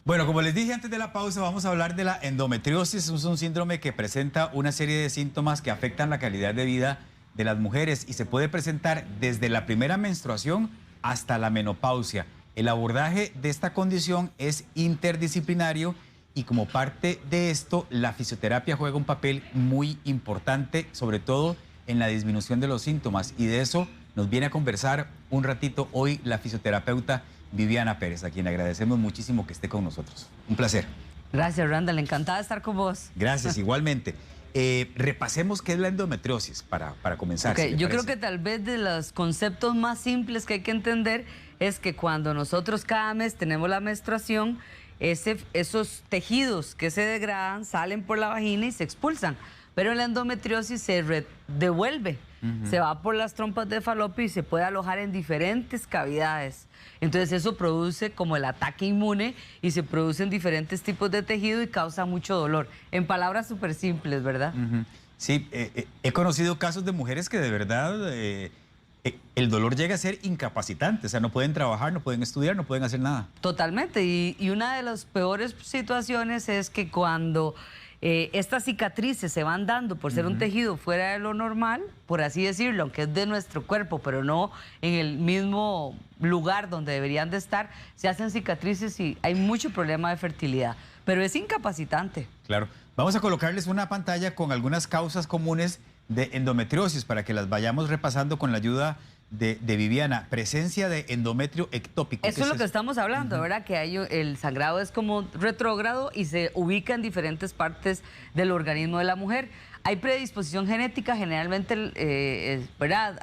Bueno, como les dije antes de la pausa, vamos a hablar de la endometriosis. Es un síndrome que presenta una serie de síntomas que afectan la calidad de vida de las mujeres y se puede presentar desde la primera menstruación hasta la menopausia. El abordaje de esta condición es interdisciplinario y como parte de esto, la fisioterapia juega un papel muy importante, sobre todo en la disminución de los síntomas. Y de eso nos viene a conversar un ratito hoy la fisioterapeuta Viviana Pérez, a quien agradecemos muchísimo que esté con nosotros. Un placer. Gracias, Randall. Encantada de estar con vos. Gracias, igualmente. Repasemos qué es la endometriosis para comenzar. Okay, si yo parece. creo que tal vez de los conceptos más simples que hay que entender es que cuando nosotros cada mes tenemos la menstruación, esos tejidos que se degradan salen por la vagina y se expulsan. Pero la endometriosis se devuelve, se va por las trompas de falopio y se puede alojar en diferentes cavidades. Entonces eso produce como el ataque inmune y se producen diferentes tipos de tejido y causa mucho dolor. En palabras súper simples, ¿verdad? Sí, he conocido casos de mujeres que de verdad el dolor llega a ser incapacitante. O sea, no pueden trabajar, no pueden estudiar, no pueden hacer nada. Totalmente. Y una de las peores situaciones es que cuando estas cicatrices se van dando por ser un tejido fuera de lo normal, por así decirlo, aunque es de nuestro cuerpo, pero no en el mismo lugar donde deberían de estar, se hacen cicatrices y hay mucho problema de fertilidad. Pero es incapacitante. Claro. Vamos a colocarles una pantalla con algunas causas comunes de endometriosis para que las vayamos repasando con la ayuda de Viviana. Presencia de endometrio ectópico. Eso es lo que estamos hablando, ¿verdad? Que el sangrado es como retrógrado y se ubica en diferentes partes del organismo de la mujer. Hay predisposición genética, generalmente, ¿verdad?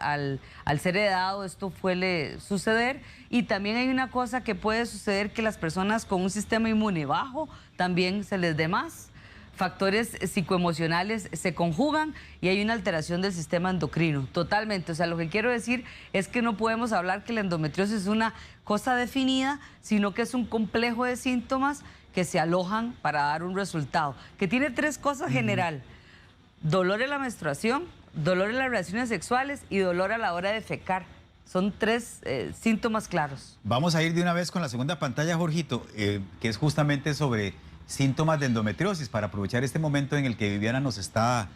Al ser heredado esto suele suceder. Y también hay una cosa que puede suceder, que las personas con un sistema inmune bajo también se les dé más. Factores psicoemocionales se conjugan y hay una alteración del sistema endocrino, totalmente. O sea, lo que quiero decir es que no podemos hablar que la endometriosis es una cosa definida, sino que es un complejo de síntomas que se alojan para dar un resultado, que tiene tres cosas general: dolor en la menstruación, dolor en las relaciones sexuales y dolor a la hora de defecar. Son tres síntomas claros. Vamos a ir de una vez con la segunda pantalla, Jorgito, que es justamente sobre síntomas de endometriosis, para aprovechar este momento en el que Viviana nos está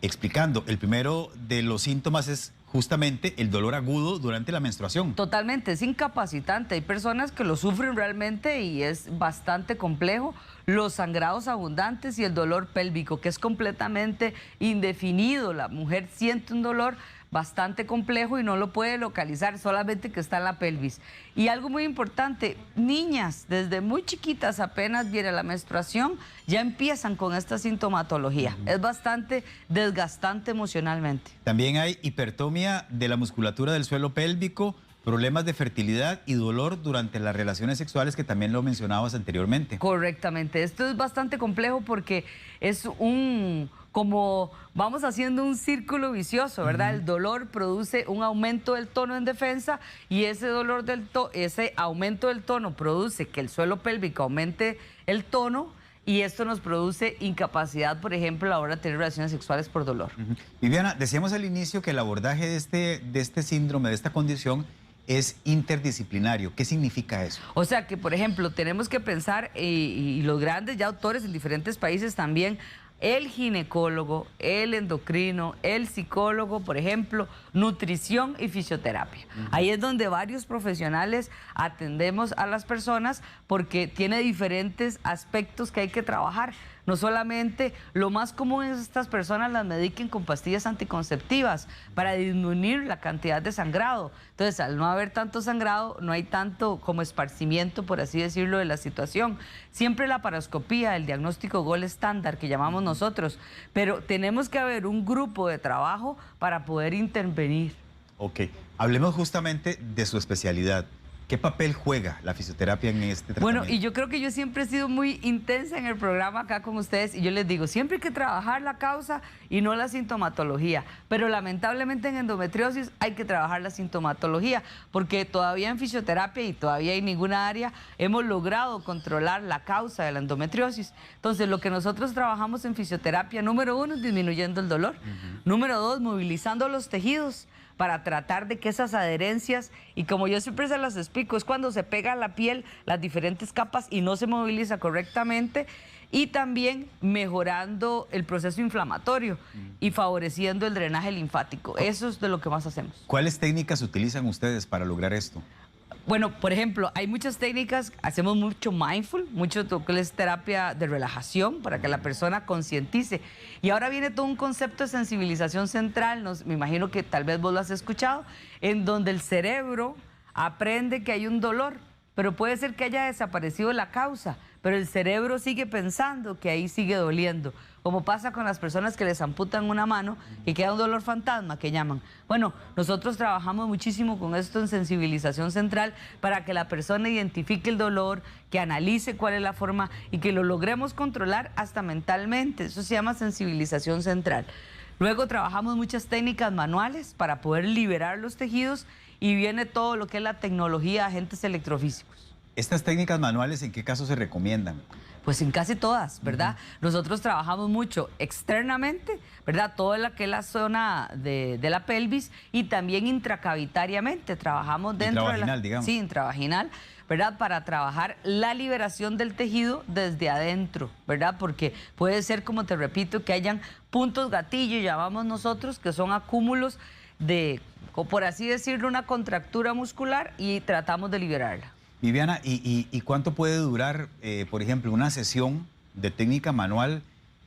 explicando. El primero de los síntomas es justamente el dolor agudo durante la menstruación. Totalmente, es incapacitante. Hay personas que lo sufren realmente y es bastante complejo. Los sangrados abundantes y el dolor pélvico, que es completamente indefinido. La mujer siente un dolor bastante complejo y no lo puede localizar, solamente que está en la pelvis. Y algo muy importante, niñas desde muy chiquitas, apenas viene la menstruación, ya empiezan con esta sintomatología. Es bastante desgastante emocionalmente. También hay hipertomia de la musculatura del suelo pélvico, problemas de fertilidad y dolor durante las relaciones sexuales, que también lo mencionabas anteriormente. Correctamente. Esto es bastante complejo porque es como vamos haciendo un círculo vicioso, ¿verdad? El dolor produce un aumento del tono en defensa y ese aumento del tono produce que el suelo pélvico aumente el tono y esto nos produce incapacidad, por ejemplo, a la hora de tener relaciones sexuales por dolor. Viviana, decíamos al inicio que el abordaje de este síndrome, de esta condición, es interdisciplinario. ¿Qué significa eso? O sea que, por ejemplo, tenemos que pensar, y los grandes ya autores en diferentes países también, el ginecólogo, el endocrino, el psicólogo, por ejemplo, nutrición y fisioterapia. Ahí es donde varios profesionales atendemos a las personas porque tiene diferentes aspectos que hay que trabajar. No solamente, lo más común es que estas personas las mediquen con pastillas anticonceptivas para disminuir la cantidad de sangrado. Entonces, al no haber tanto sangrado, no hay tanto como esparcimiento, por así decirlo, de la situación. Siempre la paroscopía, el diagnóstico gold estándar que llamamos nosotros, pero tenemos que haber un grupo de trabajo para poder intervenir. Ok, hablemos justamente de su especialidad. ¿Qué papel juega la fisioterapia en este tratamiento? Bueno, y yo creo que yo siempre he sido muy intensa en el programa acá con ustedes y yo les digo, siempre hay que trabajar la causa y no la sintomatología, pero lamentablemente en endometriosis hay que trabajar la sintomatología porque todavía en fisioterapia y todavía en ninguna área hemos logrado controlar la causa de la endometriosis. Entonces, lo que nosotros trabajamos en fisioterapia, número uno, es disminuyendo el dolor. Número dos, movilizando los tejidos para tratar de que esas adherencias, y como yo siempre se las explico, es cuando se pega a la piel las diferentes capas y no se moviliza correctamente, y también mejorando el proceso inflamatorio y favoreciendo el drenaje linfático. Eso es de lo que más hacemos. ¿Cuáles técnicas utilizan ustedes para lograr esto? Bueno, por ejemplo, hay muchas técnicas, hacemos mucho mindful, mucho lo que es terapia de relajación para que la persona concientice. Y ahora viene todo un concepto de sensibilización central, me imagino que tal vez vos lo has escuchado, en donde el cerebro aprende que hay un dolor, pero puede ser que haya desaparecido la causa, pero el cerebro sigue pensando que ahí sigue doliendo, como pasa con las personas que les amputan una mano y queda un dolor fantasma que llaman. Bueno, nosotros trabajamos muchísimo con esto en sensibilización central para que la persona identifique el dolor, que analice cuál es la forma y que lo logremos controlar hasta mentalmente. Eso se llama sensibilización central. Luego trabajamos muchas técnicas manuales para poder liberar los tejidos y viene todo lo que es la tecnología de agentes electrofísicos. ¿Estas técnicas manuales en qué casos se recomiendan? Pues en casi todas, ¿verdad? Nosotros trabajamos mucho externamente, ¿verdad? Toda la que es la zona de la pelvis y también intracavitariamente. Trabajamos dentro de la... digamos. Sí, intravaginal, ¿verdad? Para trabajar la liberación del tejido desde adentro, ¿verdad? Porque puede ser, como te repito, que hayan puntos gatillo, llamamos nosotros, que son acúmulos de, por así decirlo, una contractura muscular y tratamos de liberarla. Viviana, ¿y cuánto puede durar, por ejemplo, una sesión de técnica manual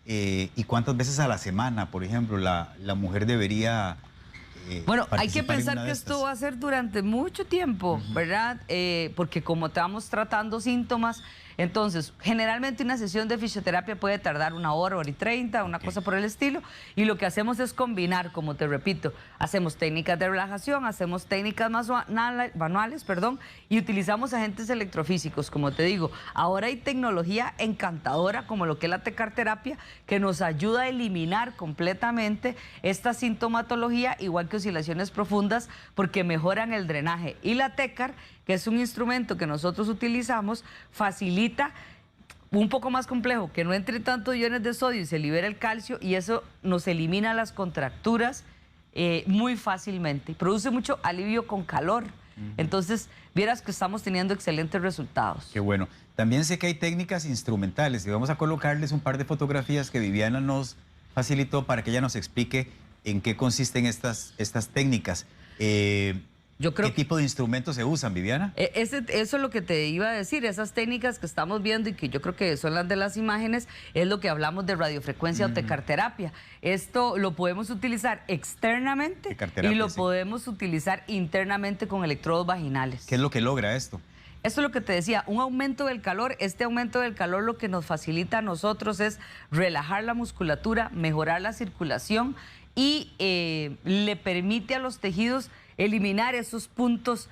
y cuántas veces a la semana, por ejemplo, la mujer debería bueno, hay que participar en pensar una de que estas? esto va a ser durante mucho tiempo, ¿verdad? Porque como estamos tratando síntomas, entonces, generalmente una sesión de fisioterapia puede tardar 1 hora, 1:30, una cosa por el estilo, y lo que hacemos es combinar, como te repito, hacemos técnicas de relajación, hacemos técnicas manuales, perdón, y utilizamos agentes electrofísicos, como te digo. Ahora hay tecnología encantadora, como lo que es la tecarterapia, que nos ayuda a eliminar completamente esta sintomatología, igual que oscilaciones profundas, porque mejoran el drenaje. Y la tecar, que es un instrumento que nosotros utilizamos, facilita un poco más complejo, que no entre tantos iones de sodio y se libera el calcio, y eso nos elimina las contracturas muy fácilmente. Produce mucho alivio con calor. Entonces, vieras que estamos teniendo excelentes resultados. Qué bueno. También sé que hay técnicas instrumentales y vamos a colocarles un par de fotografías que Viviana nos facilitó para que ella nos explique en qué consisten estas técnicas. Yo creo ¿Qué tipo de instrumentos se usan, Viviana? Eso es lo que te iba a decir, esas técnicas que estamos viendo y que yo creo que son las de las imágenes, es lo que hablamos de radiofrecuencia o tecarterapia. Esto lo podemos utilizar externamente y lo podemos utilizar internamente con electrodos vaginales. ¿Qué es lo que logra esto? Esto es lo que te decía, un aumento del calor. Este aumento del calor lo que nos facilita a nosotros es relajar la musculatura, mejorar la circulación y le permite a los tejidos eliminar esos puntos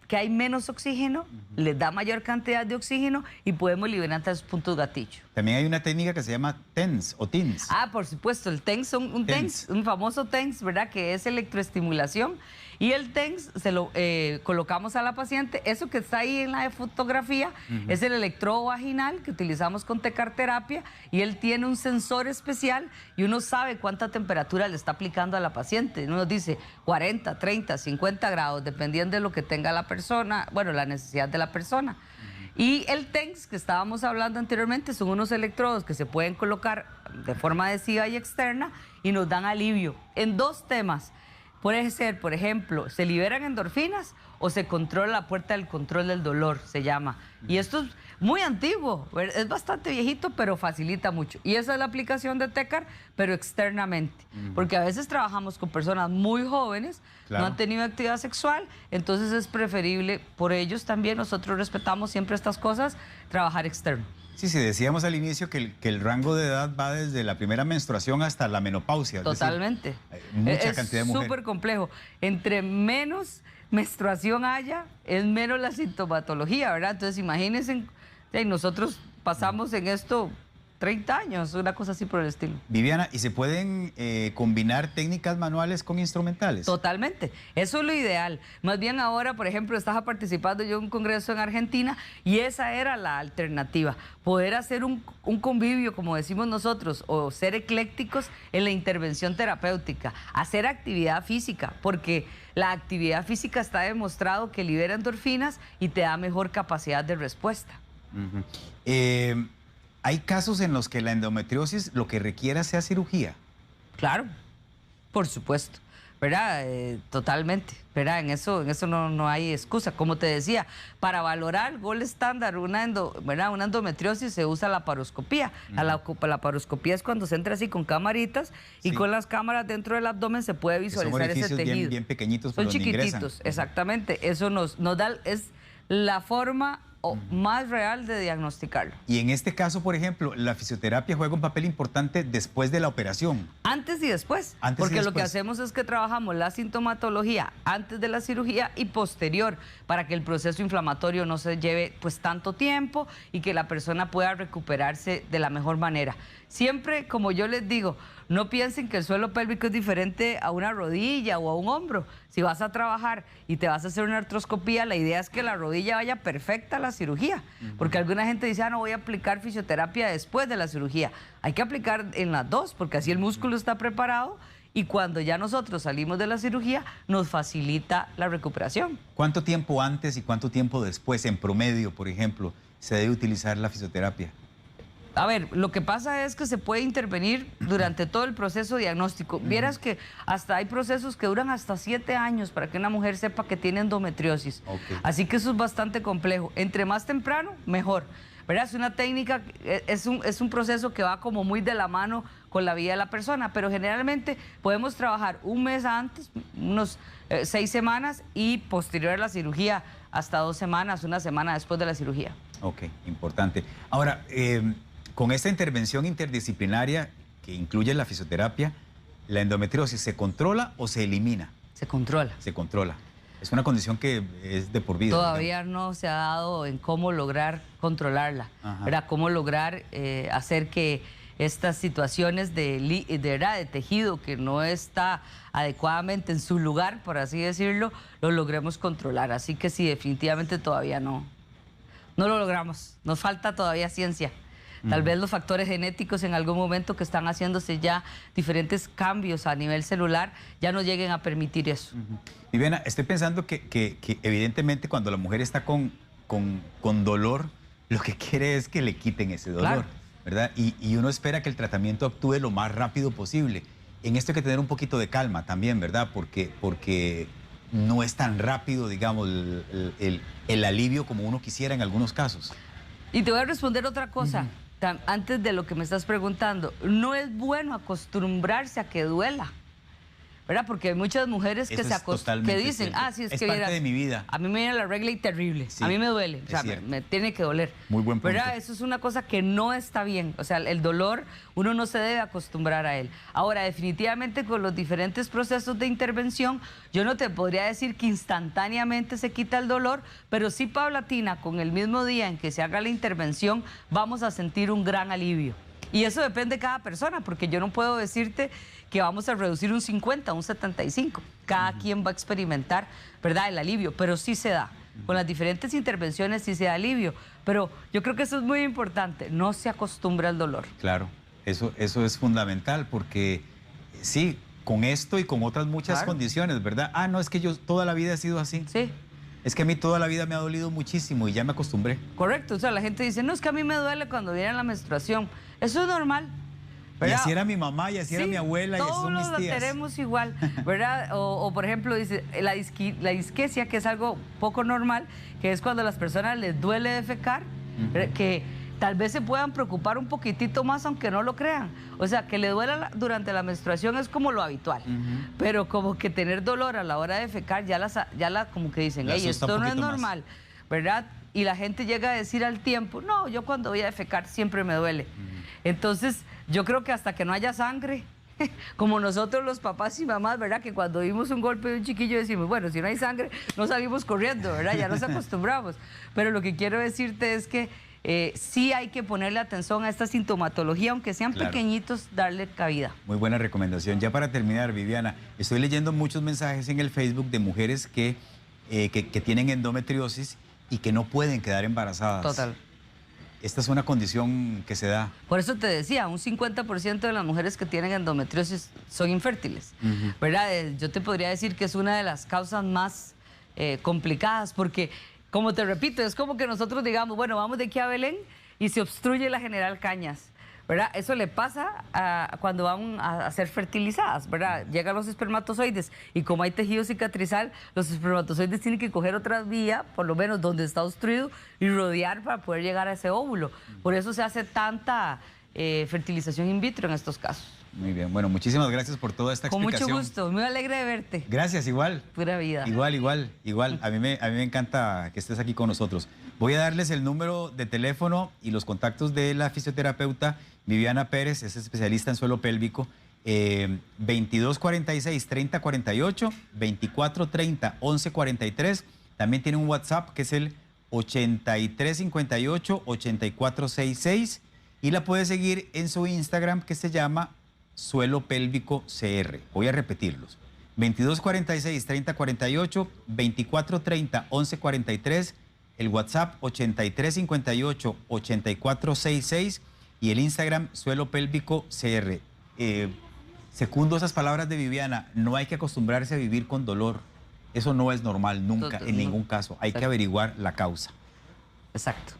que hay menos oxígeno, les da mayor cantidad de oxígeno y podemos liberar esos puntos gatillo. También hay una técnica que se llama TENS o TINS. Ah, por supuesto, el TENS, un famoso TENS, ¿verdad? Que es electroestimulación. Y el TENS se lo colocamos a la paciente. Eso que está ahí en la fotografía es el electrodo vaginal que utilizamos con tecarterapia, y él tiene un sensor especial y uno sabe cuánta temperatura le está aplicando a la paciente. Uno dice 40, 30, 50 grados, dependiendo de lo que tenga la persona, bueno, la necesidad de la persona. Y el TENS que estábamos hablando anteriormente son unos electrodos que se pueden colocar de forma adhesiva y externa y nos dan alivio en 2 temas. Puede ser, por ejemplo, se liberan endorfinas o se controla la puerta del control del dolor, se llama. Y esto es muy antiguo, es bastante viejito, pero facilita mucho. Y esa es la aplicación de tecar, pero externamente. Porque a veces trabajamos con personas muy jóvenes, no han tenido actividad sexual, entonces es preferible, por ellos también, nosotros respetamos siempre estas cosas, trabajar externo. Sí, decíamos al inicio que el rango de edad va desde la primera menstruación hasta la menopausia. Totalmente. Es decir, mucha cantidad de mujeres. Es súper complejo. Entre menos menstruación haya, es menos la sintomatología, ¿verdad? Entonces, imagínense, nosotros pasamos en esto 30 años, una cosa así por el estilo. Viviana, ¿y se pueden combinar técnicas manuales con instrumentales? Totalmente, eso es lo ideal. Más bien ahora, por ejemplo, estaba participando yo en un congreso en Argentina y esa era la alternativa, poder hacer un convivio, como decimos nosotros, o ser eclécticos en la intervención terapéutica, hacer actividad física, porque la actividad física está demostrado que libera endorfinas y te da mejor capacidad de respuesta. Ujú. ¿Hay casos en los que la endometriosis lo que requiera sea cirugía? Claro, por supuesto, ¿verdad? Totalmente, ¿verdad? En eso no hay excusa. Como te decía, para valorar gol estándar, ¿verdad? Una endometriosis se usa la laparoscopía. La laparoscopía es cuando se entra así con camaritas y Sí. con las cámaras dentro del abdomen se puede visualizar ese orificios tejido. bien pequeñitos por Son donde ingresan. chiquititos, exactamente. Eso nos da, es la forma más real de diagnosticarlo. Y en este caso, por ejemplo, la fisioterapia juega un papel importante después de la operación. Antes y después, Antes y porque lo que después. hacemos es que trabajamos la sintomatología antes de la cirugía y posterior, para que el proceso inflamatorio no se lleve pues tanto tiempo y que la persona pueda recuperarse de la mejor manera. Siempre, como yo les digo, no piensen que el suelo pélvico es diferente a una rodilla o a un hombro. Si vas a trabajar y te vas a hacer una artroscopía, la idea es que la rodilla vaya perfecta a la cirugía, porque alguna gente dice, no voy a aplicar fisioterapia después de la cirugía. Hay que aplicar en las dos, porque así el músculo está preparado y cuando ya nosotros salimos de la cirugía nos facilita la recuperación. ¿Cuánto tiempo antes y cuánto tiempo después, en promedio, por ejemplo, se debe utilizar la fisioterapia? A ver, lo que pasa es que se puede intervenir durante todo el proceso diagnóstico. Vieras que hasta hay procesos que duran hasta 7 años para que una mujer sepa que tiene endometriosis. Okay. Así que eso es bastante complejo. Entre más temprano, mejor. ¿Verdad? Es una técnica, es un proceso que va como muy de la mano con la vida de la persona, pero generalmente podemos trabajar un mes antes, unos 6 semanas, y posterior a la cirugía hasta 2 semanas, una semana después de la cirugía. Ok, importante. Ahora, con esta intervención interdisciplinaria que incluye la fisioterapia, ¿la endometriosis se controla o se elimina? Se controla. Se controla. Es una condición que es de por vida. Todavía no se ha dado en cómo lograr controlarla, Ajá. ¿verdad? Cómo lograr hacer que estas situaciones de tejido que no está adecuadamente en su lugar, por así decirlo, lo logremos controlar. Así que sí, definitivamente todavía no lo logramos. Nos falta todavía ciencia. Tal vez los factores genéticos en algún momento que están haciéndose ya diferentes cambios a nivel celular ya no lleguen a permitir eso. Viviana, estoy pensando que evidentemente cuando la mujer está con dolor, lo que quiere es que le quiten ese dolor, Claro. ¿verdad? Y uno espera que el tratamiento actúe lo más rápido posible. En esto hay que tener un poquito de calma también, ¿verdad? Porque no es tan rápido, digamos, el alivio como uno quisiera en algunos casos. Y te voy a responder otra cosa. Antes de lo que me estás preguntando, no es bueno acostumbrarse a que duela, ¿verdad? Porque hay muchas mujeres que que dicen, cierto. sí, es Es que parte vieras, de mi vida. a mí me viene la regla y terrible, Sí, a mí me duele, o es sea, cierto. me tiene que doler. Muy buen punto. ¿Verdad? Eso es una cosa que no está bien, o sea, el dolor uno no se debe acostumbrar a él. Ahora, definitivamente con los diferentes procesos de intervención, yo no te podría decir que instantáneamente se quita el dolor, pero sí paulatina, con el mismo día en que se haga la intervención, vamos a sentir un gran alivio. Y eso depende de cada persona, porque yo no puedo decirte que vamos a reducir un 50, un 75. Cada quien va a experimentar, ¿verdad?, el alivio, pero sí se da. Con las diferentes intervenciones sí se da alivio. Pero yo creo que eso es muy importante, no se acostumbra al dolor. Claro, eso es fundamental porque sí, con esto y con otras muchas Claro. condiciones, ¿verdad? No, es que yo toda la vida he sido así. Sí, Es que a mí toda la vida me ha dolido muchísimo y ya me acostumbré. correcto. O sea, la gente dice, no, es que a mí me duele cuando viene la menstruación. Eso es normal. Y ¿verdad? así era mi mamá, y así era mi abuela, y así son mis Todos tías. lo tenemos igual, ¿verdad? O, por ejemplo, dice la disquesia, que es algo poco normal, que es cuando a las personas les duele defecar, que tal vez se puedan preocupar un poquitito más, aunque no lo crean. O sea, que le duela durante la menstruación es como lo habitual, pero como que tener dolor a la hora de defecar, como que dicen, La hey, asusta esto un no es poquito más. normal, ¿verdad? Y la gente llega a decir al tiempo, no, yo cuando voy a defecar siempre me duele. Entonces, yo creo que hasta que no haya sangre, como nosotros los papás y mamás, ¿verdad? Que cuando vimos un golpe de un chiquillo decimos, bueno, si no hay sangre, no salimos corriendo, ¿verdad? Ya nos acostumbramos. Pero lo que quiero decirte es que sí hay que ponerle atención a esta sintomatología, aunque sean Claro. pequeñitos, darle cabida. Muy buena recomendación. Ya para terminar, Viviana, estoy leyendo muchos mensajes en el Facebook de mujeres que tienen endometriosis y que no pueden quedar embarazadas. Total. Esta es una condición que se da. Por eso te decía, un 50% de las mujeres que tienen endometriosis son infértiles, ¿verdad? Yo te podría decir que es una de las causas más complicadas, porque, como te repito, es como que nosotros digamos, bueno, vamos de aquí a Belén y se obstruye la General Cañas, ¿verdad? Eso le pasa cuando van a ser fertilizadas, ¿verdad? Llegan los espermatozoides y como hay tejido cicatrizal, los espermatozoides tienen que coger otra vía, por lo menos donde está obstruido, y rodear para poder llegar a ese óvulo. Por eso se hace tanta fertilización in vitro en estos casos. Muy bien. Bueno, muchísimas gracias por toda esta Con explicación. mucho gusto, muy alegre de verte. Gracias, igual. Pura vida. Igual. A mí me encanta que estés aquí con nosotros. Voy a darles el número de teléfono y los contactos de la fisioterapeuta Viviana Pérez, es especialista en suelo pélvico. 2246-3048, 2430-1143. También tiene un WhatsApp que es el 8358-8466. Y la puede seguir en su Instagram que se llama Suelo Pélvico CR. Voy a repetirlos. 2246-3048, 2430-1143, el WhatsApp 8358-8466 y el Instagram Suelo Pélvico CR. Segundo esas palabras de Viviana, no hay que acostumbrarse a vivir con dolor. Eso no es normal, nunca, en ningún caso. Hay que averiguar la causa. Exacto.